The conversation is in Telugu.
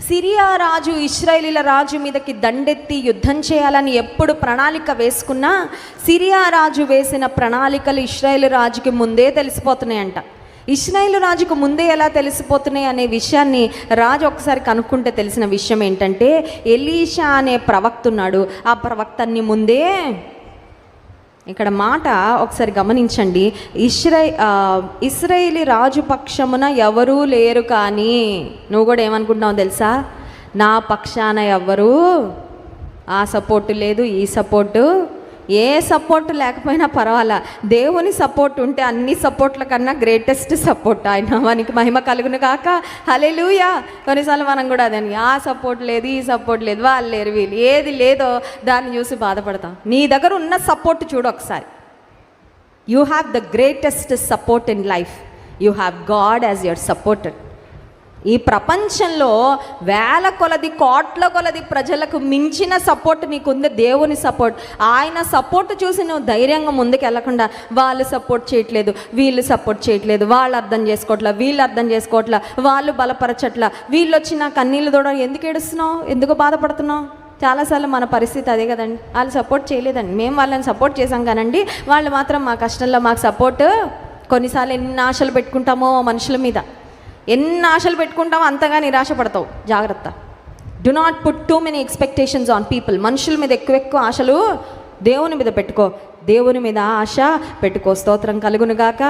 సిరియా రాజు ఇశ్రాయేలీల రాజు మీదకి దండెత్తి యుద్ధం చేయాలని ఎప్పుడు ప్రణాళిక వేసుకున్నా సిరియా రాజు వేసిన ప్రణాళికలు ఇశ్రాయేలు రాజుకి ముందే తెలిసిపోతున్నాయంట. ఇశ్రాయేలు రాజుకు ముందే ఎలా తెలిసిపోతున్నాయి అనే విషయాన్ని రాజు ఒకసారి కనుక్కుంటే తెలిసిన విషయం ఏంటంటే, ఎలీషా అనే ప్రవక్త ఉన్నాడు. ఆ ప్రవక్తని ముందే, ఇక్కడ మాట ఒకసారి గమనించండి, ఇశ్రాయేలీ రాజు పక్షమున ఎవరూ లేరు, కానీ నువ్వు కూడా ఏమనుకుంటున్నావు తెలుసా, నా పక్షాన ఎవరు, ఆ సపోర్టు లేదు, ఈ సపోర్టు, ఏ సపోర్ట్ లేకపోయినా పర్వాలా, దేవుని సపోర్ట్ ఉంటే అన్ని సపోర్ట్ల కన్నా గ్రేటెస్ట్ సపోర్ట్. ఆయన మనకి మహిమ కలుగును కాక, హల్లెలూయా. కొన్నిసార్లు మనం కూడా అదే, ఆ సపోర్ట్ లేదు, ఈ సపోర్ట్ లేదు, వాళ్ళు లేరు, వీళ్ళు, ఏది లేదో దాన్ని చూసి బాధపడతాం. నీ దగ్గర ఉన్న సపోర్ట్ చూడు ఒకసారి. You have the greatest support in life. You have God as your supporter. ఈ ప్రపంచంలో వేల కొలది, కోట్ల కొలది ప్రజలకు మించిన సపోర్ట్ నీకుంది, దేవుని సపోర్ట్. ఆయన సపోర్ట్ చూసి నువ్వు ధైర్యంగా ముందుకు వెళ్ళకుండా, వాళ్ళు సపోర్ట్ చేయట్లేదు, వీళ్ళు సపోర్ట్ చేయట్లేదు, వాళ్ళు అర్థం చేసుకోవట్లా, వీళ్ళు అర్థం చేసుకోవట్లా, వాళ్ళు బలపరచట్లా, వీళ్ళు వచ్చి నాకు కన్నీళ్ళు తోడ, ఎందుకు ఏడుస్తున్నావు, ఎందుకు బాధపడుతున్నావు? చాలాసార్లు మన పరిస్థితి అదే కదండి. వాళ్ళు సపోర్ట్ చేయలేదండి, మేము వాళ్ళని సపోర్ట్ చేసాం కానండి, వాళ్ళు మాత్రం మా కష్టంలో మాకు సపోర్ట్. కొన్నిసార్లు ఎన్ని ఆశలు పెట్టుకుంటామో మనుషుల మీద, ఎన్ని ఆశలు పెట్టుకుంటామో అంతగా నిరాశపడతావు. జాగ్రత్త. Do not put too many expectations on people. మనుషుల మీద ఎక్కువ ఆశలు దేవుని మీద పెట్టుకో. దేవుని మీద ఆశ పెట్టుకో. స్తోత్రం కలుగును గాక.